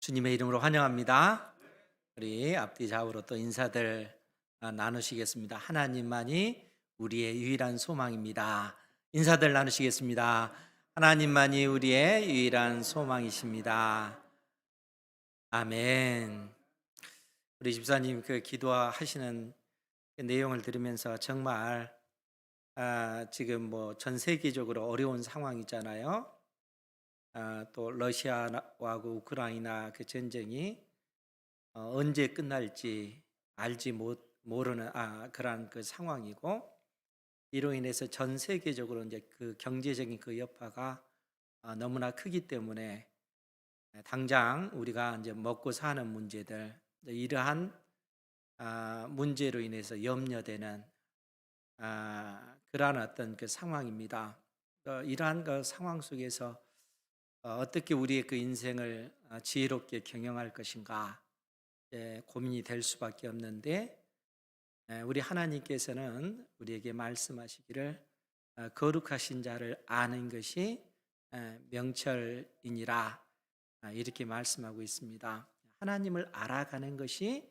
주님의 이름으로 환영합니다. 우리 앞뒤 좌우로 또 인사들 나누시겠습니다. 하나님만이 우리의 유일한 소망입니다. 인사들 나누시겠습니다. 하나님만이 우리의 유일한 소망이십니다. 아멘. 우리 집사님 그 기도하시는 그 내용을 들으면서 정말 지금 뭐 전 세계적으로 어려운 상황이잖아요. 또 러시아하고 우크라이나 그 전쟁이 언제 끝날지 알지 모르는 그러한 그 상황이고, 이로 인해서 전 세계적으로 이제 그 경제적인 그 여파가 너무나 크기 때문에 당장 우리가 이제 먹고 사는 문제들, 이러한 문제로 인해서 염려되는 그러한 어떤 그 상황입니다. 이러한 그 상황 속에서 어떻게 우리의 그 인생을 지혜롭게 경영할 것인가 고민이 될 수밖에 없는데, 우리 하나님께서는 우리에게 말씀하시기를 거룩하신 자를 아는 것이 명철이니라, 이렇게 말씀하고 있습니다. 하나님을 알아가는 것이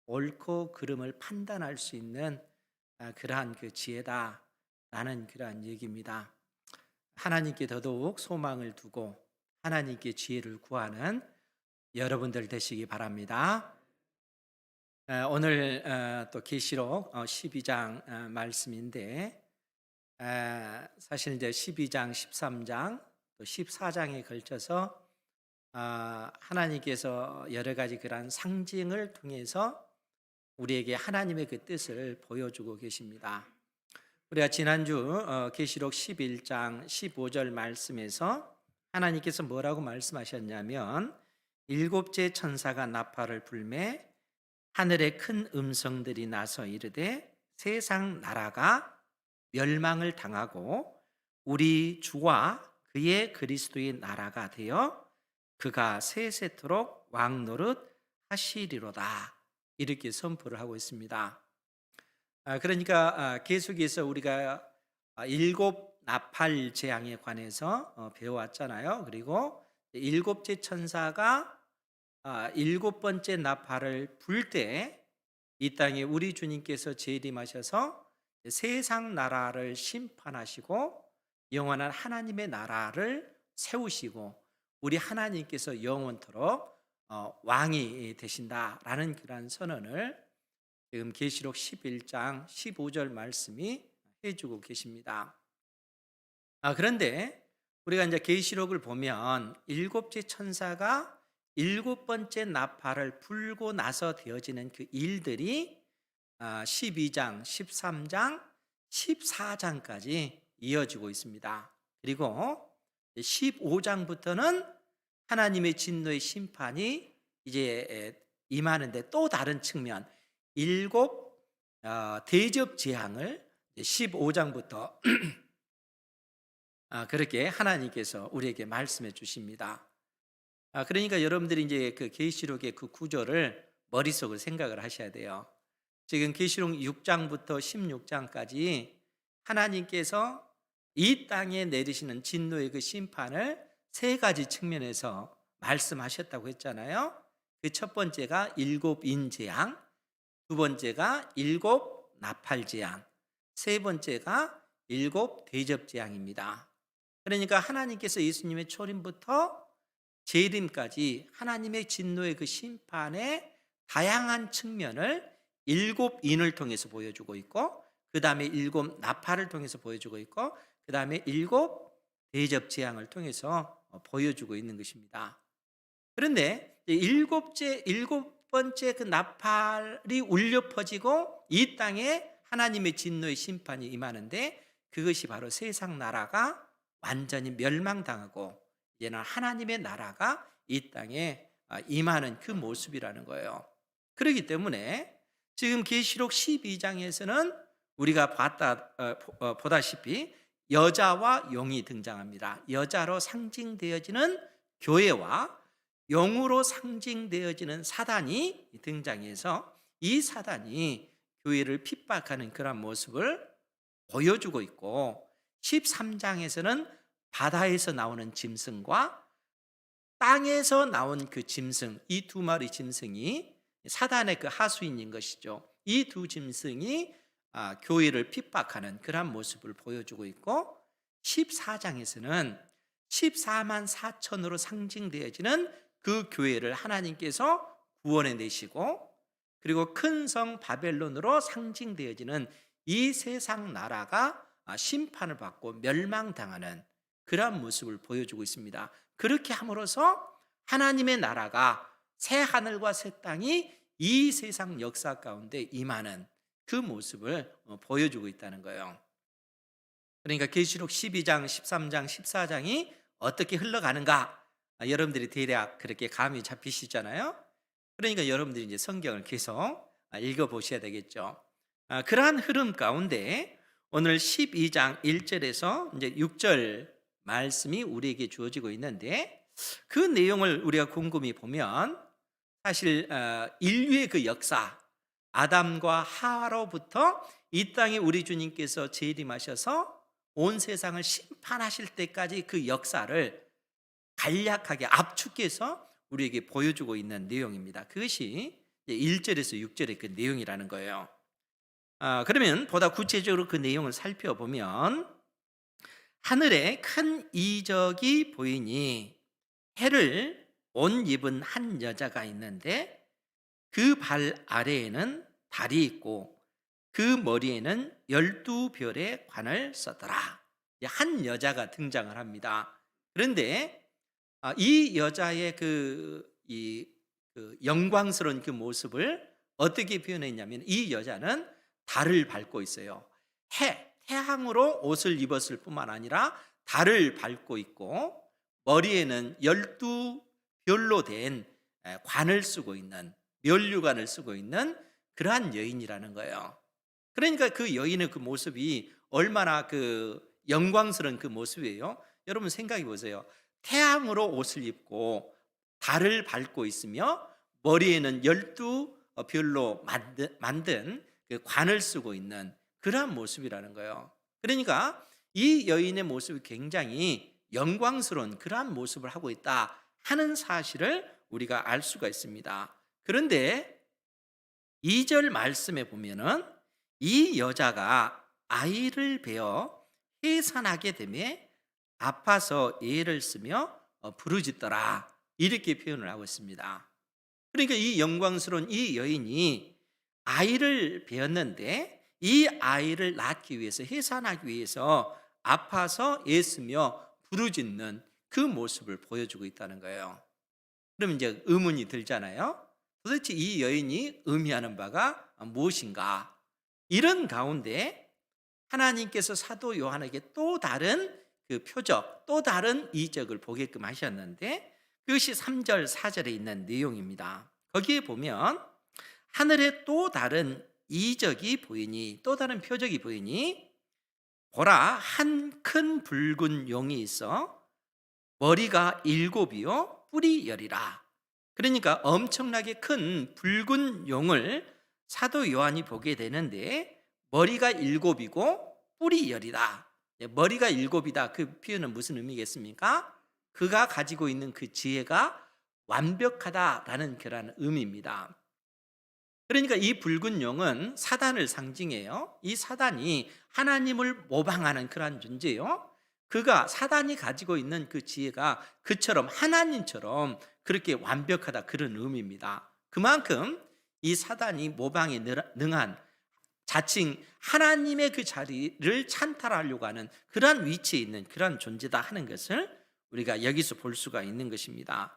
옳고 그름을 판단할 수 있는 그러한 그 지혜다라는 그러한 얘기입니다. 하나님께 더더욱 소망을 두고 하나님께 지혜를 구하는 여러분들 되시기 바랍니다. 오늘 또 계시록 12장 말씀인데, 사실 이제 12장, 13장, 또 14장에 걸쳐서 하나님께서 여러 가지 그러한 상징을 통해서 우리에게 하나님의 그 뜻을 보여주고 계십니다. 우리가 지난주 계시록 11장 15절 말씀에서 하나님께서 뭐라고 말씀하셨냐면, 일곱째 천사가 나팔을 불매 하늘에 큰 음성들이 나서 이르되 세상 나라가 멸망을 당하고 우리 주와 그의 그리스도의 나라가 되어 그가 세세토록 왕노릇 하시리로다, 이렇게 선포를 하고 있습니다. 그러니까 계속해서 우리가 일곱 나팔 재앙에 관해서 배워왔잖아요. 그리고 일곱째 천사가 일곱 번째 나팔을 불 때 이 땅에 우리 주님께서 재림하셔서 세상 나라를 심판하시고 영원한 하나님의 나라를 세우시고 우리 하나님께서 영원토록 왕이 되신다라는 그러한 선언을 지금 계시록 11장 15절 말씀이 해주고 계십니다. 그런데 우리가 이제 계시록을 보면 일곱째 천사가 일곱 번째 나팔을 불고 나서 되어지는 그 일들이 12장, 13장, 14장까지 이어지고 있습니다. 그리고 15장부터는 하나님의 진노의 심판이 이제 임하는데, 또 다른 측면 일곱 대접 재앙을 15장부터 그렇게 하나님께서 우리에게 말씀해 주십니다. 그러니까 여러분들이 이제 그 계시록의 그 구조를 머릿속을 생각을 하셔야 돼요. 지금 계시록 6장부터 16장까지 하나님께서 이 땅에 내리시는 진노의 그 심판을 세 가지 측면에서 말씀하셨다고 했잖아요. 그 첫 번째가 일곱 인재앙, 두 번째가 일곱 나팔재앙, 세 번째가 일곱 대접재앙입니다. 그러니까 하나님께서 예수님의 초림부터 재림까지 하나님의 진노의 그 심판의 다양한 측면을 일곱 인을 통해서 보여주고 있고, 그 다음에 일곱 나팔을 통해서 보여주고 있고, 그 다음에 일곱 대접재앙을 통해서 보여주고 있는 것입니다. 그런데 일곱 번째 그 나팔이 울려 퍼지고 이 땅에 하나님의 진노의 심판이 임하는데, 그것이 바로 세상 나라가 완전히 멸망당하고 이제는 하나님의 나라가 이 땅에 임하는 그 모습이라는 거예요. 그렇기 때문에 지금 계시록 12장에서는 우리가 보다시피 여자와 용이 등장합니다. 여자로 상징되어지는 교회와 용으로 상징되어지는 사단이 등장해서 이 사단이 교회를 핍박하는 그런 모습을 보여주고 있고, 13장에서는 바다에서 나오는 짐승과 땅에서 나온 그 짐승, 이 두 마리 짐승이 사단의 그 하수인인 것이죠. 이 두 짐승이 교회를 핍박하는 그런 모습을 보여주고 있고, 14장에서는 14만 4천으로 상징되어지는 그 교회를 하나님께서 구원해 내시고, 그리고 큰 성 바벨론으로 상징되어지는 이 세상 나라가 심판을 받고 멸망당하는 그러한 모습을 보여주고 있습니다. 그렇게 함으로써 하나님의 나라가 새 하늘과 새 땅이 이 세상 역사 가운데 임하는 그 모습을 보여주고 있다는 거예요. 그러니까 계시록 12장, 13장, 14장이 어떻게 흘러가는가, 여러분들이 대략 그렇게 감이 잡히시잖아요. 그러니까 여러분들이 이제 성경을 계속 읽어보셔야 되겠죠. 그러한 흐름 가운데 오늘 12장 1절에서 이제 6절 말씀이 우리에게 주어지고 있는데, 그 내용을 우리가 곰곰이 보면 사실 인류의 그 역사, 아담과 하와로부터 이 땅에 우리 주님께서 재림하셔서 온 세상을 심판하실 때까지 그 역사를 간략하게 압축해서 우리에게 보여주고 있는 내용입니다. 그것이 1절에서 6절의 그 내용이라는 거예요. 그러면 보다 구체적으로 그 내용을 살펴보면, 하늘에 큰 이적이 보이니 해를 옷 입은 한 여자가 있는데 그 발 아래에는 달이 있고 그 머리에는 12별의 관을 썼더라. 한 여자가 등장을 합니다. 그런데 이 여자의 그 영광스러운 그 모습을 어떻게 표현했냐면, 이 여자는 달을 밟고 있어요. 태양으로 옷을 입었을 뿐만 아니라 달을 밟고 있고, 머리에는 12별로 된 관을 쓰고 있는, 면류관을 쓰고 있는 그러한 여인이라는 거예요. 그러니까 그 여인의 그 모습이 얼마나 그 영광스러운 그 모습이에요. 여러분 생각해 보세요. 태양으로 옷을 입고 달을 밟고 있으며 머리에는 12별로 만든 그 관을 쓰고 있는 그러한 모습이라는 거예요. 그러니까 이 여인의 모습이 굉장히 영광스러운 그러한 모습을 하고 있다 하는 사실을 우리가 알 수가 있습니다. 그런데 2절 말씀에 보면은 이 여자가 아이를 베어 해산하게 되매 아파서 애를 쓰며 부르짖더라, 이렇게 표현을 하고 있습니다. 그러니까 이 영광스러운 이 여인이 아이를 베었는데, 이 아이를 낳기 위해서, 해산하기 위해서 아파서 애쓰며 부르짖는 그 모습을 보여주고 있다는 거예요. 그러면 이제 의문이 들잖아요. 도대체 이 여인이 의미하는 바가 무엇인가? 이런 가운데 하나님께서 사도 요한에게 또 다른 그 표적, 또 다른 이적을 보게끔 하셨는데, 그것이 3절, 4절에 있는 내용입니다. 거기에 보면 하늘에 또 다른 이적이 보이니, 또 다른 표적이 보이니, 보라, 한 큰 붉은 용이 있어 머리가 7이요 뿔이 10이라. 그러니까 엄청나게 큰 붉은 용을 사도 요한이 보게 되는데, 머리가 7이고 뿔이 10이다. 머리가 7이다, 그 표현은 무슨 의미겠습니까? 그가 가지고 있는 그 지혜가 완벽하다라는 그런 의미입니다. 그러니까 이 붉은 용은 사단을 상징해요. 이 사단이 하나님을 모방하는 그러한 존재요. 그가, 사단이 가지고 있는 그 지혜가 그처럼 하나님처럼 그렇게 완벽하다, 그런 의미입니다. 그만큼 이 사단이 모방에 능한, 자칭 하나님의 그 자리를 찬탈하려고 하는 그러한 위치에 있는 그러한 존재다 하는 것을 우리가 여기서 볼 수가 있는 것입니다.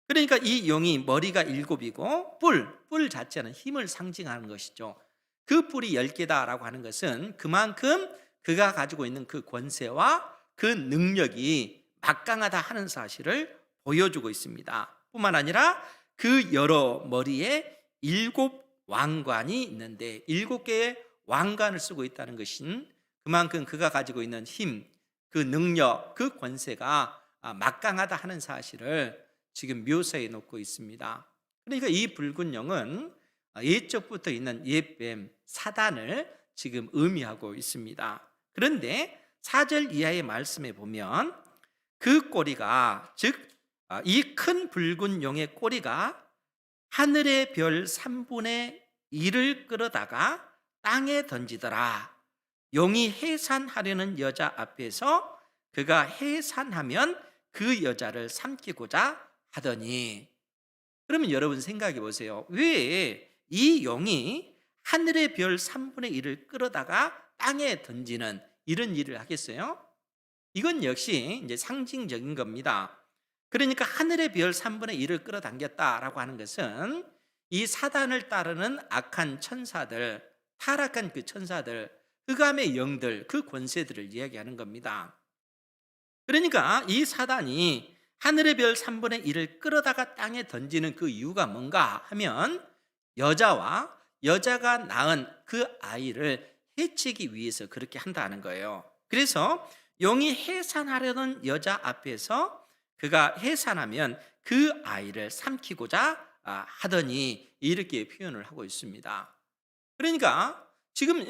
그러니까 이 용이 머리가 7이고 뿔 자체는 힘을 상징하는 것이죠. 그 뿔이 10개다라고 하는 것은 그만큼 그가 가지고 있는 그 권세와 그 능력이 막강하다 하는 사실을 보여주고 있습니다. 뿐만 아니라 그 여러 머리에 7 왕관이 있는데, 7개의 왕관을 쓰고 있다는 것은 그만큼 그가 가지고 있는 힘, 그 능력, 그 권세가 막강하다 하는 사실을 지금 묘사해 놓고 있습니다. 그러니까 이 붉은 영은 옛적부터 있는 옛뱀 사단을 지금 의미하고 있습니다. 그런데 4절 이하의 말씀에 보면 그 꼬리가, 즉 이 큰 붉은 용의 꼬리가 하늘의 별 3분의 1을 끌어다가 땅에 던지더라. 용이 해산하려는 여자 앞에서 그가 해산하면 그 여자를 삼키고자 하더니. 그러면 여러분 생각해 보세요. 왜 이 용이 하늘의 별 3분의 1을 끌어다가 땅에 던지는 이런 일을 하겠어요? 이건 역시 이제 상징적인 겁니다. 그러니까 하늘의 별 3분의 1을 끌어당겼다라고 하는 것은 이 사단을 따르는 악한 천사들, 타락한 그 천사들, 흑암의 영들, 그 권세들을 이야기하는 겁니다. 그러니까 이 사단이 하늘의 별 3분의 1을 끌어다가 땅에 던지는 그 이유가 뭔가 하면 여자가 낳은 그 아이를 해치기 위해서 그렇게 한다는 거예요. 그래서 용이 해산하려는 여자 앞에서 그가 해산하면 그 아이를 삼키고자 하더니 이렇게 표현을 하고 있습니다. 그러니까 지금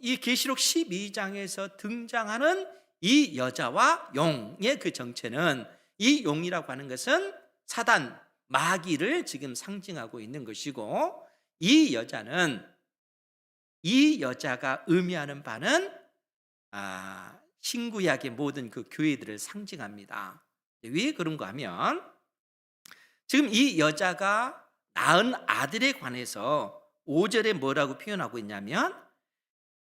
이 계시록 12장에서 등장하는 이 여자와 용의 그 정체는, 이 용이라고 하는 것은 사단, 마귀를 지금 상징하고 있는 것이고, 이 여자가 의미하는 바는 신구약의 모든 그 교회들을 상징합니다. 왜 그런가 하면 지금 이 여자가 낳은 아들에 관해서 5절에 뭐라고 표현하고 있냐면,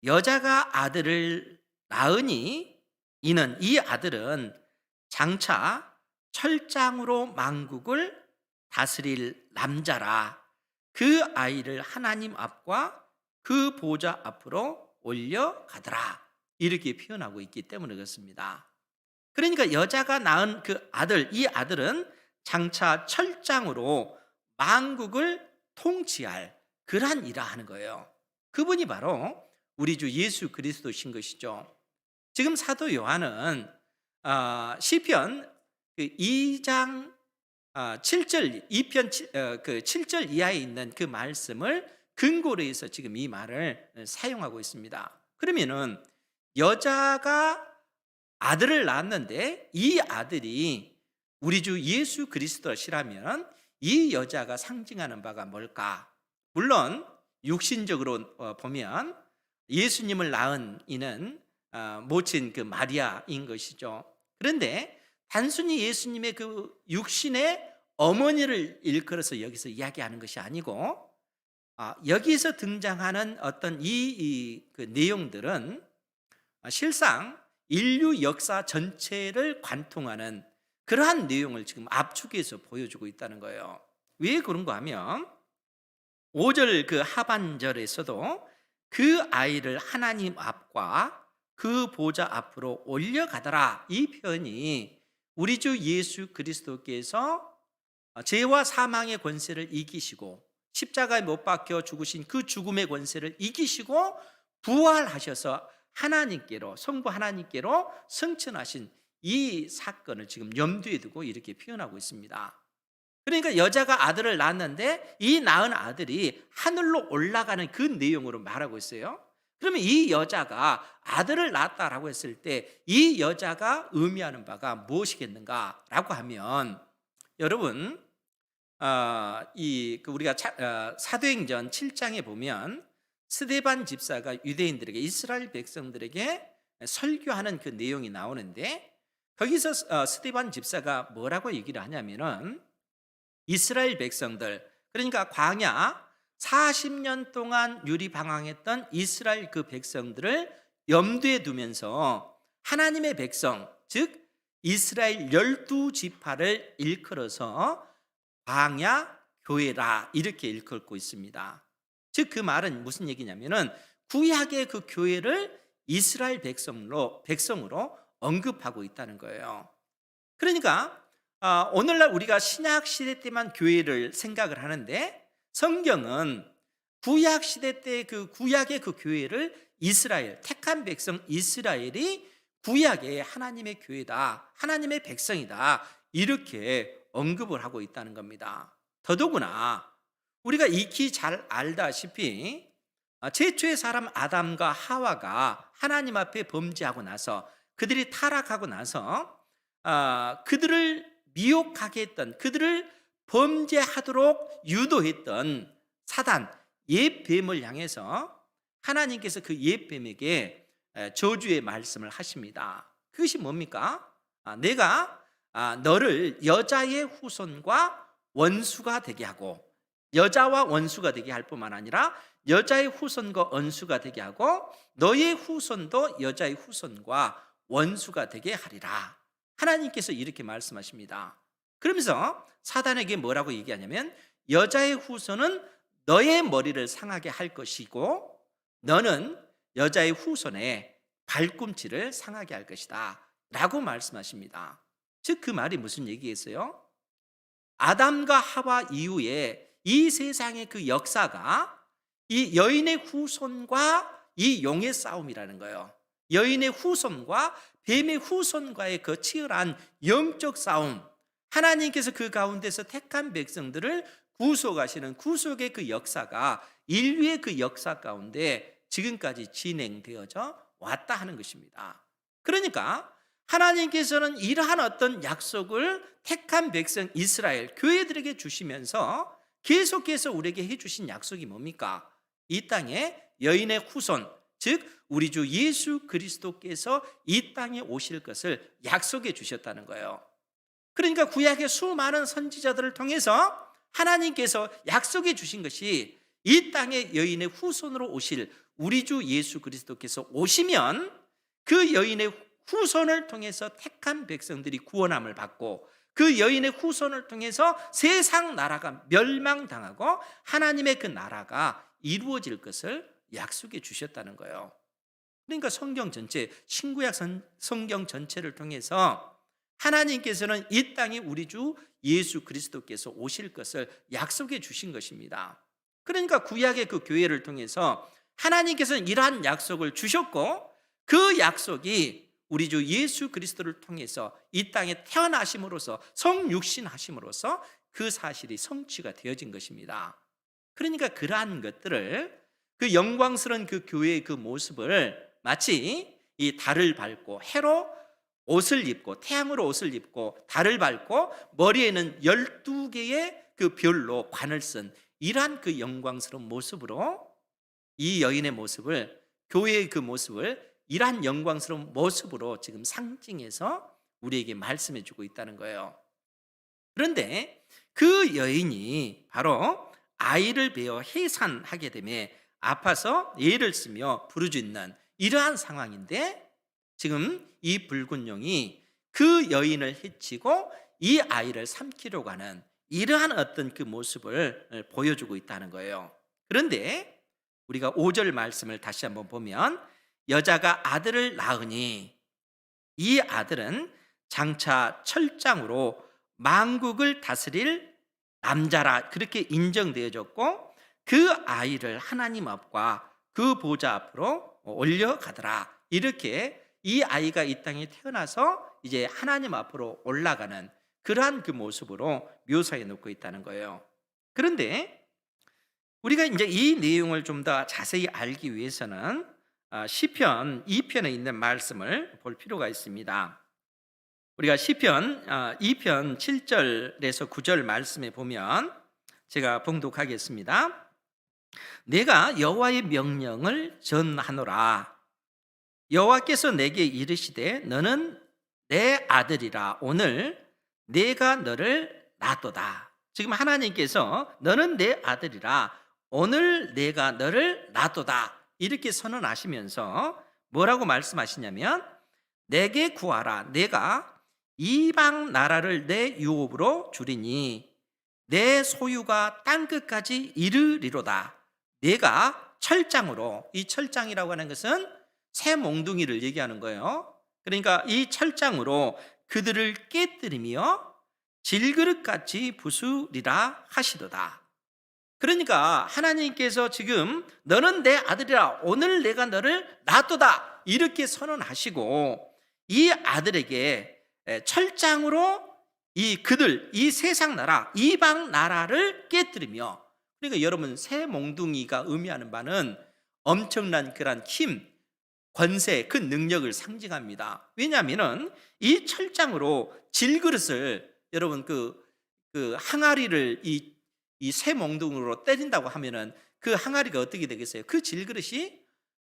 여자가 아들을 낳으니 이는 이 아들은 장차 철장으로 만국을 다스릴 남자라. 그 아이를 하나님 앞과 그 보좌 앞으로 올려가더라. 이렇게 표현하고 있기 때문에 그렇습니다. 그러니까 여자가 낳은 그 아들, 이 아들은 장차 철장으로 만국을 통치할 그러한 일을 하는 거예요. 그분이 바로 우리 주 예수 그리스도신 것이죠. 지금 사도 요한은 시편 2장 7절, 2편 7절 이하에 있는 그 말씀을 근거로 해서 지금 이 말을 사용하고 있습니다. 그러면은 여자가 아들을 낳았는데 이 아들이 우리 주 예수 그리스도시라면 이 여자가 상징하는 바가 뭘까? 물론 육신적으로 보면 예수님을 낳은 이는 모친 그 마리아인 것이죠. 그런데 단순히 예수님의 그 육신의 어머니를 일컬어서 여기서 이야기하는 것이 아니고, 여기서 등장하는 어떤 그 내용들은 실상 인류 역사 전체를 관통하는 그러한 내용을 지금 압축해서 보여주고 있다는 거예요. 왜 그런가 하면 5절 그 하반절에서도 그 아이를 하나님 앞과 그 보좌 앞으로 올려가더라, 이 표현이 우리 주 예수 그리스도께서 죄와 사망의 권세를 이기시고 십자가에 못 박혀 죽으신 그 죽음의 권세를 이기시고 부활하셔서 하나님께로, 성부 하나님께로 승천하신 이 사건을 지금 염두에 두고 이렇게 표현하고 있습니다. 그러니까 여자가 아들을 낳았는데 이 낳은 아들이 하늘로 올라가는 그 내용으로 말하고 있어요. 그러면 이 여자가 아들을 낳았다라고 했을 때 이 여자가 의미하는 바가 무엇이겠는가라고 하면, 여러분 우리가 사도행전 7장에 보면 스데반 집사가 유대인들에게, 이스라엘 백성들에게 설교하는 그 내용이 나오는데, 거기서 스데반 집사가 뭐라고 얘기를 하냐면은 이스라엘 백성들, 그러니까 광야 40년 동안 유리방황했던 이스라엘 그 백성들을 염두에 두면서 하나님의 백성, 즉 이스라엘 12지파를 일컬어서 광야 교회라 이렇게 일컬고 있습니다. 즉 그 말은 무슨 얘기냐면은 구약의 그 교회를 이스라엘 백성으로 언급하고 있다는 거예요. 그러니까 오늘날 우리가 신약 시대 때만 교회를 생각을 하는데, 성경은 구약 시대 때 그 구약의 그 교회를 이스라엘, 택한 백성 이스라엘이 구약의 하나님의 교회다, 하나님의 백성이다, 이렇게 언급을 하고 있다는 겁니다. 더더구나 우리가 익히 잘 알다시피 최초의 사람 아담과 하와가 하나님 앞에 범죄하고 나서, 그들이 타락하고 나서 그들을 미혹하게 했던, 그들을 범죄하도록 유도했던 사단, 옛뱀을 향해서 하나님께서 그 옛뱀에게 저주의 말씀을 하십니다. 그것이 뭡니까? 내가 너를 여자의 후손과 원수가 되게 하고, 여자와 원수가 되게 할 뿐만 아니라 여자의 후손과 원수가 되게 하고, 너의 후손도 여자의 후손과 원수가 되게 하리라. 하나님께서 이렇게 말씀하십니다. 그러면서 사단에게 뭐라고 얘기하냐면, 여자의 후손은 너의 머리를 상하게 할 것이고, 너는 여자의 후손의 발꿈치를 상하게 할 것이다 라고 말씀하십니다. 즉 그 말이 무슨 얘기겠어요? 아담과 하와 이후에 이 세상의 그 역사가 이 여인의 후손과 이 용의 싸움이라는 거예요. 여인의 후손과 뱀의 후손과의 그 치열한 영적 싸움, 하나님께서 그 가운데서 택한 백성들을 구속하시는 구속의 그 역사가 인류의 그 역사 가운데 지금까지 진행되어져 왔다 하는 것입니다. 그러니까 하나님께서는 이러한 어떤 약속을 택한 백성 이스라엘 교회들에게 주시면서 계속해서 우리에게 해주신 약속이 뭡니까? 이 땅에 여인의 후손, 즉 우리 주 예수 그리스도께서 이 땅에 오실 것을 약속해 주셨다는 거예요. 그러니까 구약의 수많은 선지자들을 통해서 하나님께서 약속해 주신 것이 이 땅에 여인의 후손으로 오실 우리 주 예수 그리스도께서 오시면 그 여인의 후손을 통해서 택한 백성들이 구원함을 받고, 그 여인의 후손을 통해서 세상 나라가 멸망당하고 하나님의 그 나라가 이루어질 것을 약속해 주셨다는 거예요. 그러니까 성경 전체, 신구약 성경 전체를 통해서 하나님께서는 이 땅에 우리 주 예수 그리스도께서 오실 것을 약속해 주신 것입니다. 그러니까 구약의 그 교회를 통해서 하나님께서는 이러한 약속을 주셨고, 그 약속이 우리 주 예수 그리스도를 통해서 이 땅에 태어나심으로써, 성육신하심으로써 그 사실이 성취가 되어진 것입니다. 그러니까 그러한 것들을, 그 영광스러운 그 교회의 그 모습을 마치 이 달을 밟고 해로 옷을 입고, 태양으로 옷을 입고 달을 밟고 머리에는 12개의 그 별로 관을 쓴 이러한 그 영광스러운 모습으로 이 여인의 모습을, 교회의 그 모습을 이러한 영광스러운 모습으로 지금 상징해서 우리에게 말씀해 주고 있다는 거예요. 그런데 그 여인이 바로 아이를 베어 해산하게 되며 아파서 애를 쓰며 부르짖는 이러한 상황인데, 지금 이 붉은 용이 그 여인을 해치고 이 아이를 삼키려고 하는 이러한 어떤 그 모습을 보여주고 있다는 거예요. 그런데 우리가 5절 말씀을 다시 한번 보면, 여자가 아들을 낳으니 이 아들은 장차 철장으로 만국을 다스릴 남자라 그렇게 인정되어졌고, 그 아이를 하나님 앞과 그 보좌 앞으로 올려가더라. 이렇게 이 아이가 이 땅에 태어나서 이제 하나님 앞으로 올라가는 그러한 그 모습으로 묘사해 놓고 있다는 거예요. 그런데 우리가 이제 이 내용을 좀 더 자세히 알기 위해서는 시편 2편에 있는 말씀을 볼 필요가 있습니다. 우리가 시편 2편 7절에서 9절 말씀에 보면, 제가 봉독하겠습니다. 내가 여호와의 명령을 전하노라. 여호와께서 내게 이르시되 너는 내 아들이라. 오늘 내가 너를 낳도다. 지금 하나님께서 너는 내 아들이라. 오늘 내가 너를 낳도다. 이렇게 선언하시면서 뭐라고 말씀하시냐면, 내게 구하라. 내가 이방 나라를 내 유업으로 주리니 내 소유가 땅끝까지 이르리로다. 내가 철장으로, 이 철장이라고 하는 것은 새 몽둥이를 얘기하는 거예요. 그러니까 이 철장으로 그들을 깨뜨리며 질그릇같이 부수리라 하시도다. 그러니까 하나님께서 지금 너는 내 아들이라. 오늘 내가 너를 낳도다. 이렇게 선언하시고, 이 아들에게 철장으로 이 세상 나라, 이방 나라를 깨뜨리며, 그러니까 여러분, 새 몽둥이가 의미하는 바는 엄청난 그런 힘, 권세, 그 능력을 상징합니다. 왜냐하면 이 철장으로 질그릇을 여러분 그 항아리를 이 쇠 몽둥으로 때린다고 하면은 그 항아리가 어떻게 되겠어요? 그 질그릇이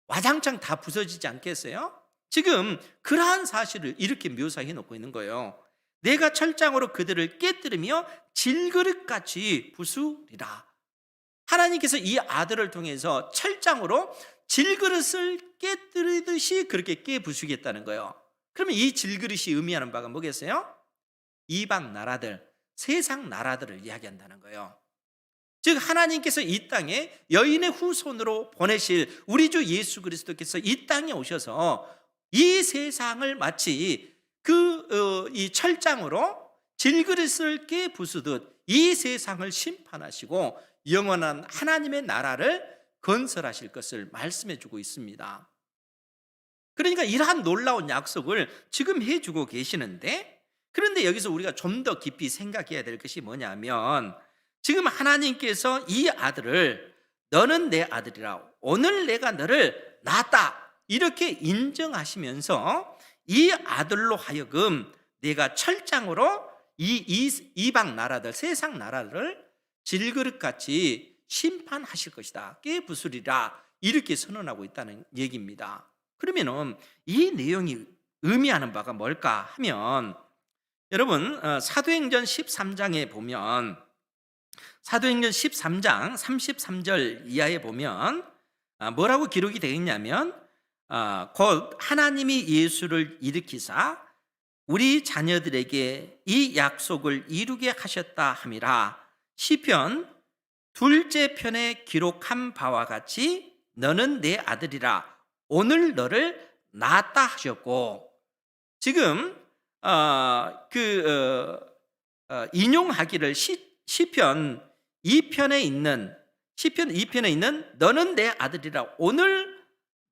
와장창 다 부서지지 않겠어요? 지금 그러한 사실을 이렇게 묘사해 놓고 있는 거예요. 내가 철장으로 그들을 깨뜨리며 질그릇같이 부수리라. 하나님께서 이 아들을 통해서 철장으로 질그릇을 깨뜨리듯이 그렇게 깨부수겠다는 거예요. 그러면 이 질그릇이 의미하는 바가 뭐겠어요? 이방 나라들, 세상 나라들을 이야기한다는 거예요. 즉 하나님께서 이 땅에 여인의 후손으로 보내실 우리 주 예수 그리스도께서 이 땅에 오셔서 이 세상을 마치 이 철장으로 질그릇을 깨부수듯 이 세상을 심판하시고 영원한 하나님의 나라를 건설하실 것을 말씀해 주고 있습니다. 그러니까 이러한 놀라운 약속을 지금 해주고 계시는데, 그런데 여기서 우리가 좀 더 깊이 생각해야 될 것이 뭐냐면, 지금 하나님께서 이 아들을 너는 내 아들이라, 오늘 내가 너를 낳았다, 이렇게 인정하시면서 이 아들로 하여금 내가 철장으로 이방 나라들, 세상 나라를 질그릇같이 심판하실 것이다, 깨부수리라, 이렇게 선언하고 있다는 얘기입니다. 그러면은 이 내용이 의미하는 바가 뭘까 하면, 여러분 사도행전 13장에 보면, 사도행전 13장 33절 이하에 보면 뭐라고 기록이 되어 있냐면, 곧 하나님이 예수를 일으키사 우리 자녀들에게 이 약속을 이루게 하셨다 함이라. 시편 둘째 편에 기록한 바와 같이 너는 내 아들이라, 오늘 너를 낳았다 하셨고, 지금 인용하기를 시편 2편에 있는 너는 내 아들이라, 오늘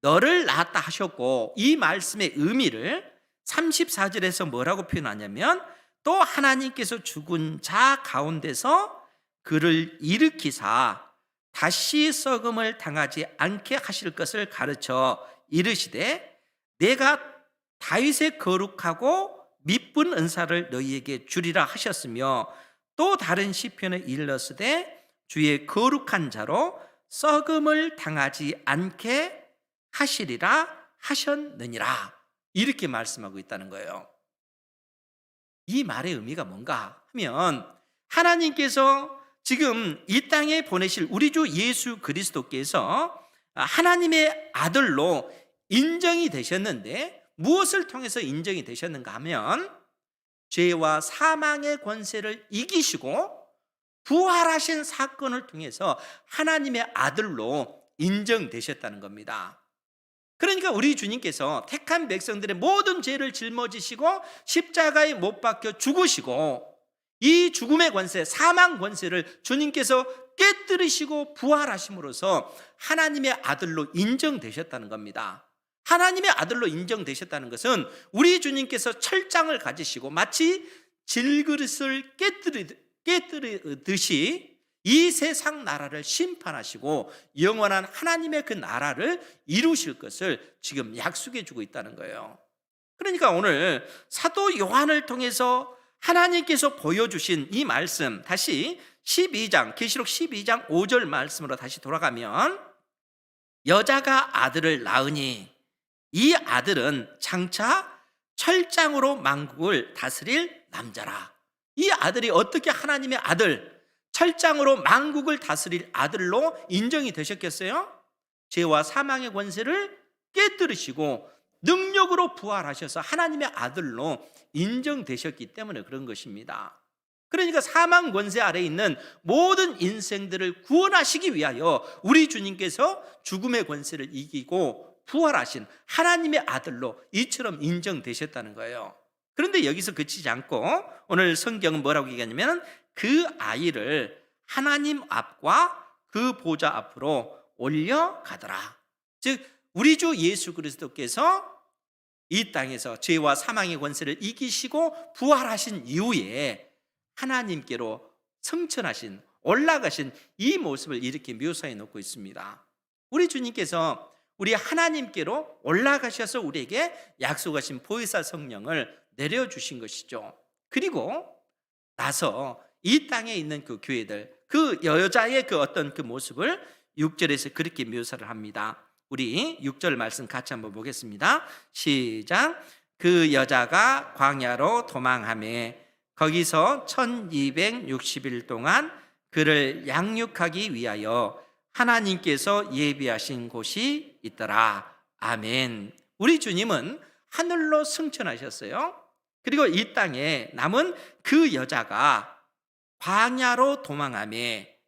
너를 낳았다 하셨고, 이 말씀의 의미를 34절에서 뭐라고 표현하냐면, 또 하나님께서 죽은 자 가운데서 그를 일으키사 다시 썩음을 당하지 않게 하실 것을 가르쳐 이르시되, 내가 다윗의 거룩하고 미쁜 은사를 너희에게 주리라 하셨으며, 또 다른 시편에 일렀으되 주의 거룩한 자로 썩음을 당하지 않게 하시리라 하셨느니라, 이렇게 말씀하고 있다는 거예요. 이 말의 의미가 뭔가 하면, 하나님께서 지금 이 땅에 보내실 우리 주 예수 그리스도께서 하나님의 아들로 인정이 되셨는데, 무엇을 통해서 인정이 되셨는가 하면, 죄와 사망의 권세를 이기시고 부활하신 사건을 통해서 하나님의 아들로 인정되셨다는 겁니다. 그러니까 우리 주님께서 택한 백성들의 모든 죄를 짊어지시고 십자가에 못 박혀 죽으시고, 이 죽음의 권세, 사망 권세를 주님께서 깨뜨리시고 부활하심으로써 하나님의 아들로 인정되셨다는 겁니다. 하나님의 아들로 인정되셨다는 것은 우리 주님께서 철장을 가지시고 마치 질그릇을 깨뜨리듯이 이 세상 나라를 심판하시고 영원한 하나님의 그 나라를 이루실 것을 지금 약속해 주고 있다는 거예요. 그러니까 오늘 사도 요한을 통해서 하나님께서 보여주신 이 말씀, 다시 12장, 계시록 12장 5절 말씀으로 다시 돌아가면, 여자가 아들을 낳으니 이 아들은 장차 철장으로 만국을 다스릴 남자라. 이 아들이 어떻게 하나님의 아들, 철장으로 만국을 다스릴 아들로 인정이 되셨겠어요? 죄와 사망의 권세를 깨뜨리시고 능력으로 부활하셔서 하나님의 아들로 인정되셨기 때문에 그런 것입니다. 그러니까 사망 권세 아래에 있는 모든 인생들을 구원하시기 위하여 우리 주님께서 죽음의 권세를 이기고 부활하신 하나님의 아들로 이처럼 인정되셨다는 거예요. 그런데 여기서 그치지 않고 오늘 성경은 뭐라고 얘기하냐면, 그 아이를 하나님 앞과 그 보좌 앞으로 올려가더라. 즉 우리 주 예수 그리스도께서 이 땅에서 죄와 사망의 권세를 이기시고 부활하신 이후에 하나님께로 승천하신, 올라가신 이 모습을 이렇게 묘사해 놓고 있습니다. 우리 주님께서 우리 하나님께로 올라가셔서 우리에게 약속하신 보혜사 성령을 내려주신 것이죠. 그리고 나서 이 땅에 있는 그 교회들, 그 여자의 그 어떤 그 모습을 6절에서 그렇게 묘사를 합니다. 우리 6절 말씀 같이 한번 보겠습니다. 시작. 그 여자가 광야로 도망하매 거기서 1260일 동안 그를 양육하기 위하여 하나님께서 예비하신 곳이 있더라. 아멘. 우리 주님은 하늘로 승천하셨어요. 그리고 이 땅에 남은 그 여자가 광야로 도망하며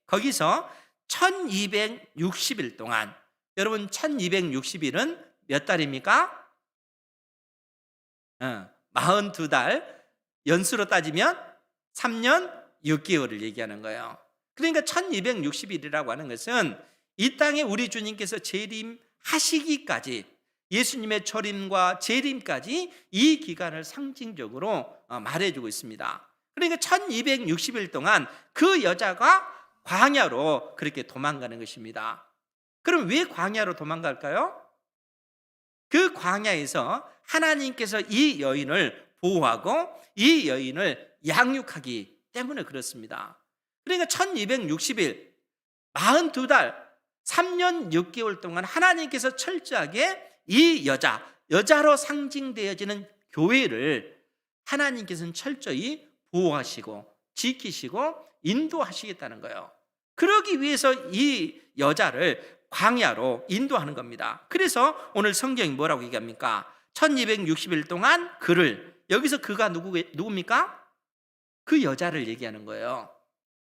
거기서 1260일 동안, 여러분 1260일은 몇 달입니까? 42달, 연수로 따지면 3년 6개월을 얘기하는 거예요. 그러니까 1260일이라고 하는 것은 이 땅에 우리 주님께서 재림하시기까지, 예수님의 초림과 재림까지 이 기간을 상징적으로 말해주고 있습니다. 그러니까 1260일 동안 그 여자가 광야로 그렇게 도망가는 것입니다. 그럼 왜 광야로 도망갈까요? 그 광야에서 하나님께서 이 여인을 보호하고 이 여인을 양육하기 때문에 그렇습니다. 그러니까 1260일, 42달, 3년 6개월 동안 하나님께서 철저하게 이 여자로 상징되어지는 교회를 하나님께서는 철저히 보호하시고 지키시고 인도하시겠다는 거예요. 그러기 위해서 이 여자를 광야로 인도하는 겁니다. 그래서 오늘 성경이 뭐라고 얘기합니까? 1260일 동안 그를, 여기서 그가 누굽니까? 그 여자를 얘기하는 거예요.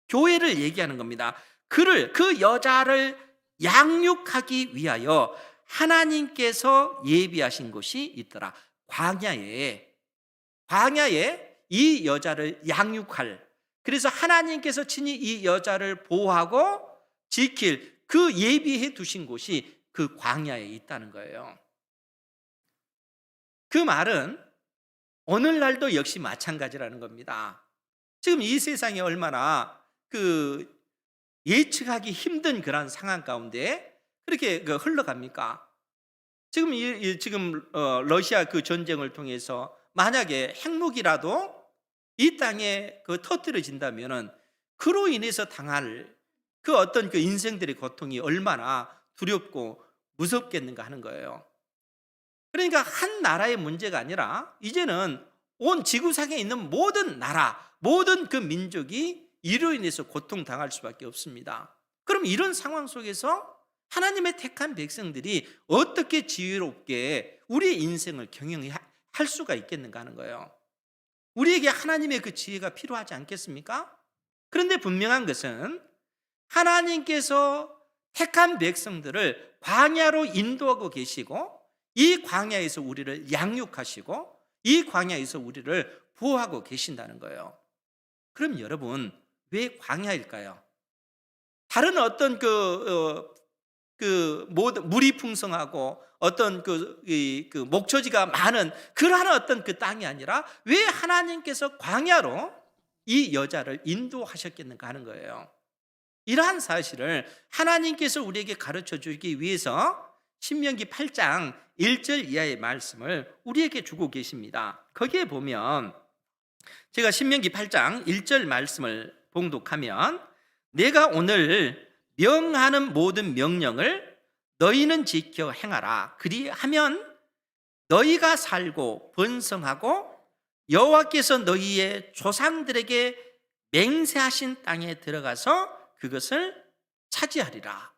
교회를 얘기하는 겁니다. 그를, 그 여자를 양육하기 위하여 하나님께서 예비하신 곳이 있더라. 광야에 이 여자를 양육할, 그래서 하나님께서 친히 이 여자를 보호하고 지킬 그 예비해 두신 곳이 그 광야에 있다는 거예요. 그 말은 오늘날도 역시 마찬가지라는 겁니다. 지금 이 세상이 얼마나 그 예측하기 힘든 그런 상황 가운데 그렇게 흘러갑니까? 지금 러시아 그 전쟁을 통해서 만약에 핵무기라도 이 땅에 터뜨려진다면은 그로 인해서 당할 그 어떤 그 인생들의 고통이 얼마나 두렵고 무섭겠는가 하는 거예요. 그러니까 한 나라의 문제가 아니라 이제는 온 지구상에 있는 모든 나라, 모든 그 민족이 이로 인해서 고통당할 수밖에 없습니다. 그럼 이런 상황 속에서 하나님의 택한 백성들이 어떻게 지혜롭게 우리의 인생을 경영할 수가 있겠는가 하는 거예요. 우리에게 하나님의 그 지혜가 필요하지 않겠습니까? 그런데 분명한 것은 하나님께서 택한 백성들을 광야로 인도하고 계시고 이 광야에서 우리를 양육하시고 이 광야에서 우리를 보호하고 계신다는 거예요. 그럼 여러분, 왜 광야일까요? 다른 어떤 물이 풍성하고 어떤 그 목초지가 많은 그러한 어떤 그 땅이 아니라 왜 하나님께서 광야로 이 여자를 인도하셨겠는가 하는 거예요. 이러한 사실을 하나님께서 우리에게 가르쳐 주기 위해서 신명기 8장 1절 이하의 말씀을 우리에게 주고 계십니다. 거기에 보면 제가 신명기 8장 1절 말씀을 봉독하면 내가 오늘 명하는 모든 명령을 너희는 지켜 행하라. 그리하면 너희가 살고 번성하고 여호와께서 너희의 조상들에게 맹세하신 땅에 들어가서 그것을 차지하리라.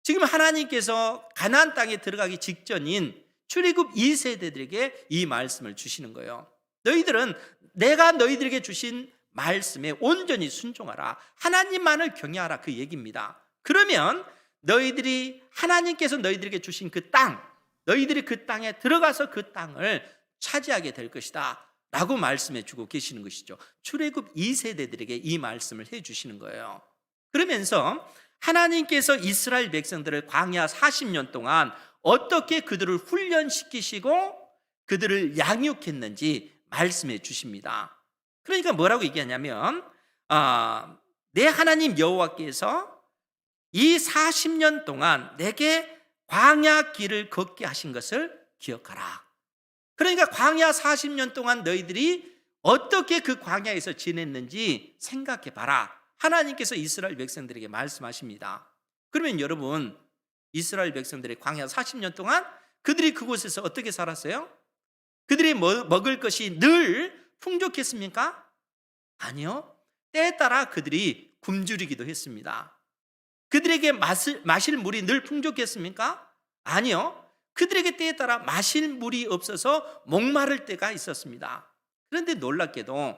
지금 하나님께서 가나안 땅에 들어가기 직전인 출애굽 2세대들에게 이 말씀을 주시는 거예요. 너희들은 내가 너희들에게 주신 말씀에 온전히 순종하라. 하나님만을 경외하라, 그 얘기입니다. 그러면 너희들이 하나님께서 너희들에게 주신 그 땅, 너희들이 그 땅에 들어가서 그 땅을 차지하게 될 것이다 라고 말씀해 주고 계시는 것이죠. 출애굽 2세대들에게 이 말씀을 해 주시는 거예요. 그러면서 하나님께서 이스라엘 백성들을 광야 40년 동안 어떻게 그들을 훈련시키시고 그들을 양육했는지 말씀해 주십니다. 그러니까 뭐라고 얘기하냐면 내 하나님 여호와께서 이 40년 동안 내게 광야 길을 걷게 하신 것을 기억하라. 그러니까 광야 40년 동안 너희들이 어떻게 그 광야에서 지냈는지 생각해 봐라. 하나님께서 이스라엘 백성들에게 말씀하십니다. 그러면 여러분, 이스라엘 백성들의 광야 40년 동안 그들이 그곳에서 어떻게 살았어요? 그들이 먹을 것이 늘 풍족했습니까? 아니요. 때에 따라 그들이 굶주리기도 했습니다. 그들에게 마실 물이 늘 풍족했습니까? 아니요. 그들에게 때에 따라 마실 물이 없어서 목마를 때가 있었습니다. 그런데 놀랍게도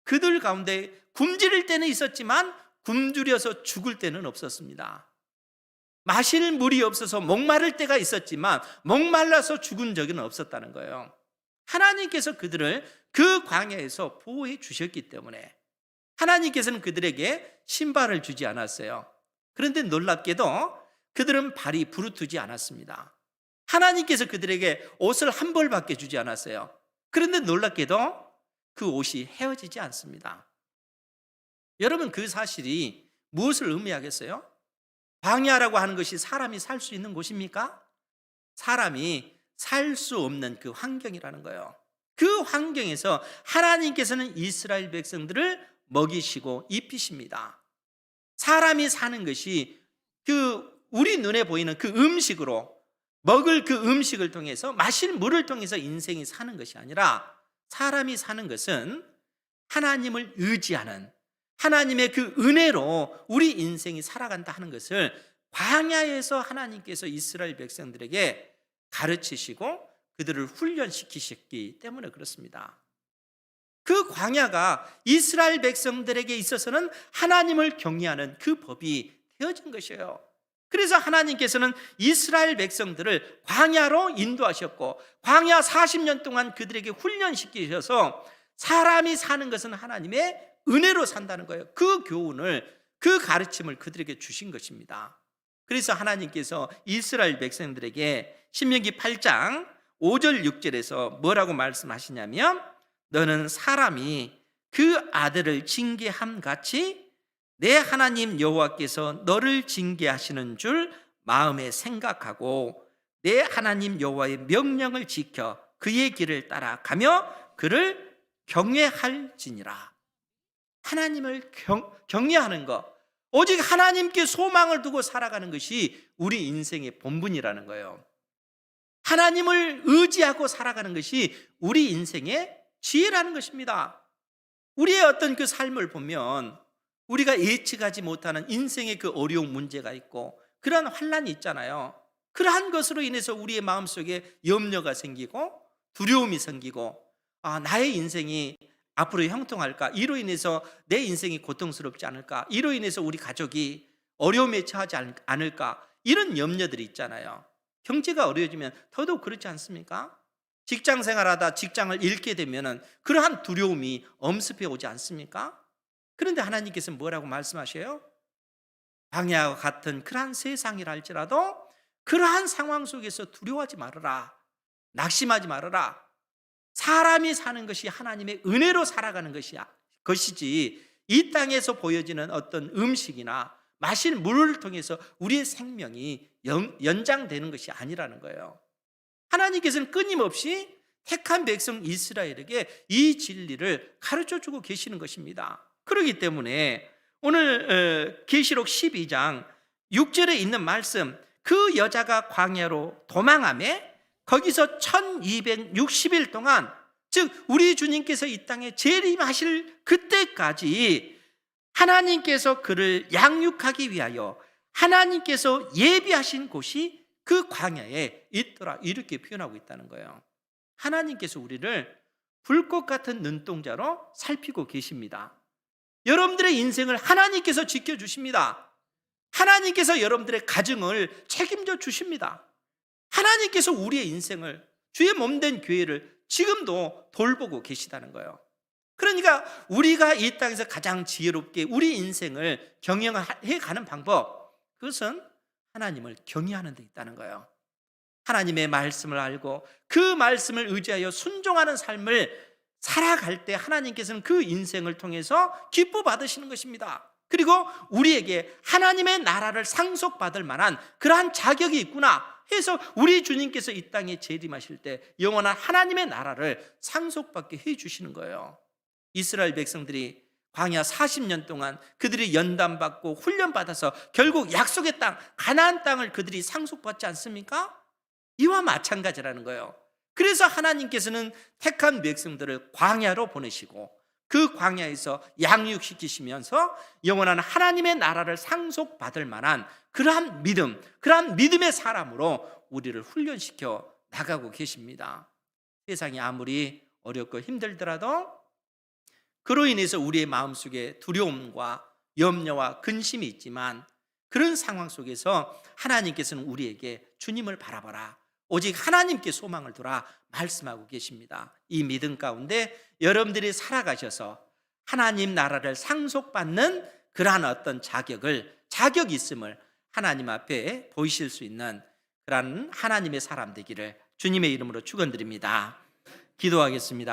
그들 가운데 굶주릴 때는 있었지만 굶주려서 죽을 때는 없었습니다. 마실 물이 없어서 목마를 때가 있었지만 목말라서 죽은 적은 없었다는 거예요. 하나님께서 그들을 그 광야에서 보호해 주셨기 때문에 하나님께서는 그들에게 신발을 주지 않았어요. 그런데 놀랍게도 그들은 발이 부르트지 않았습니다. 하나님께서 그들에게 옷을 한 벌밖에 주지 않았어요. 그런데 놀랍게도 그 옷이 헤어지지 않습니다. 여러분, 그 사실이 무엇을 의미하겠어요? 광야라고 하는 것이 사람이 살 수 있는 곳입니까? 사람이 살 수 없는 그 환경이라는 거예요. 그 환경에서 하나님께서는 이스라엘 백성들을 먹이시고 입히십니다. 사람이 사는 것이 우리 눈에 보이는 그 음식으로, 먹을 그 음식을 통해서, 마실 물을 통해서 인생이 사는 것이 아니라 사람이 사는 것은 하나님을 의지하는, 하나님의 그 은혜로 우리 인생이 살아간다 하는 것을 광야에서 하나님께서 이스라엘 백성들에게 가르치시고 그들을 훈련시키셨기 때문에 그렇습니다. 그 광야가 이스라엘 백성들에게 있어서는 하나님을 경외하는 그 법이 되어진 것이에요. 그래서 하나님께서는 이스라엘 백성들을 광야로 인도하셨고 광야 40년 동안 그들에게 훈련시키셔서 사람이 사는 것은 하나님의 은혜로 산다는 거예요. 그 교훈을, 그 가르침을 그들에게 주신 것입니다. 그래서 하나님께서 이스라엘 백성들에게 신명기 8장 5절 6절에서 뭐라고 말씀하시냐면, 너는 사람이 그 아들을 징계함 같이 내 하나님 여호와께서 너를 징계하시는 줄 마음에 생각하고 내 하나님 여호와의 명령을 지켜 그의 길을 따라가며 그를 경외할지니라. 하나님을 경외하는 것, 오직 하나님께 소망을 두고 살아가는 것이 우리 인생의 본분이라는 거예요. 하나님을 의지하고 살아가는 것이 우리 인생의 지혜라는 것입니다. 우리의 어떤 그 삶을 보면 우리가 예측하지 못하는 인생의 그 어려운 문제가 있고 그러한 환난이 있잖아요. 그러한 것으로 인해서 우리의 마음속에 염려가 생기고 두려움이 생기고, 나의 인생이 앞으로 형통할까? 이로 인해서 내 인생이 고통스럽지 않을까? 이로 인해서 우리 가족이 어려움에 처하지 않을까? 이런 염려들이 있잖아요. 경제가 어려워지면 더더욱 그렇지 않습니까? 직장 생활하다 직장을 잃게 되면 그러한 두려움이 엄습해 오지 않습니까? 그런데 하나님께서는 뭐라고 말씀하셔요? 광야와 같은 그러한 세상이라 할지라도 그러한 상황 속에서 두려워하지 말아라, 낙심하지 말아라. 사람이 사는 것이 하나님의 은혜로 살아가는 것이지 이 땅에서 보여지는 어떤 음식이나 마실 물을 통해서 우리의 생명이 연장되는 것이 아니라는 거예요. 하나님께서는 끊임없이 택한 백성 이스라엘에게 이 진리를 가르쳐주고 계시는 것입니다. 그렇기 때문에 오늘 계시록 12장 6절에 있는 말씀, 그 여자가 광야로 도망하매 거기서 1260일 동안, 즉 우리 주님께서 이 땅에 재림하실 그때까지 하나님께서 그를 양육하기 위하여 하나님께서 예비하신 곳이 그 광야에 있더라, 이렇게 표현하고 있다는 거예요. 하나님께서 우리를 불꽃 같은 눈동자로 살피고 계십니다. 여러분들의 인생을 하나님께서 지켜주십니다. 하나님께서 여러분들의 가정을 책임져 주십니다. 하나님께서 우리의 인생을, 주의 몸된 교회를 지금도 돌보고 계시다는 거예요. 그러니까 우리가 이 땅에서 가장 지혜롭게 우리 인생을 경영해 가는 방법, 그것은 하나님을 경외하는 데 있다는 거예요. 하나님의 말씀을 알고 그 말씀을 의지하여 순종하는 삶을 살아갈 때 하나님께서는 그 인생을 통해서 기뻐 받으시는 것입니다. 그리고 우리에게 하나님의 나라를 상속받을 만한 그러한 자격이 있구나 해서 우리 주님께서 이 땅에 재림하실 때 영원한 하나님의 나라를 상속받게 해 주시는 거예요. 이스라엘 백성들이 광야 40년 동안 그들이 연단받고 훈련받아서 결국 약속의 땅, 가나안 땅을 그들이 상속받지 않습니까? 이와 마찬가지라는 거예요. 그래서 하나님께서는 택한 백성들을 광야로 보내시고 그 광야에서 양육시키시면서 영원한 하나님의 나라를 상속받을 만한 그러한 믿음, 그러한 믿음의 사람으로 우리를 훈련시켜 나가고 계십니다. 세상이 아무리 어렵고 힘들더라도 그로 인해서 우리의 마음속에 두려움과 염려와 근심이 있지만 그런 상황 속에서 하나님께서는 우리에게 주님을 바라봐라, 오직 하나님께 소망을 두라 말씀하고 계십니다. 이 믿음 가운데 여러분들이 살아가셔서 하나님 나라를 상속받는 그러한 어떤 자격이 있음을 하나님 앞에 보이실 수 있는 그러한 하나님의 사람 되기를 주님의 이름으로 축원드립니다. 기도하겠습니다.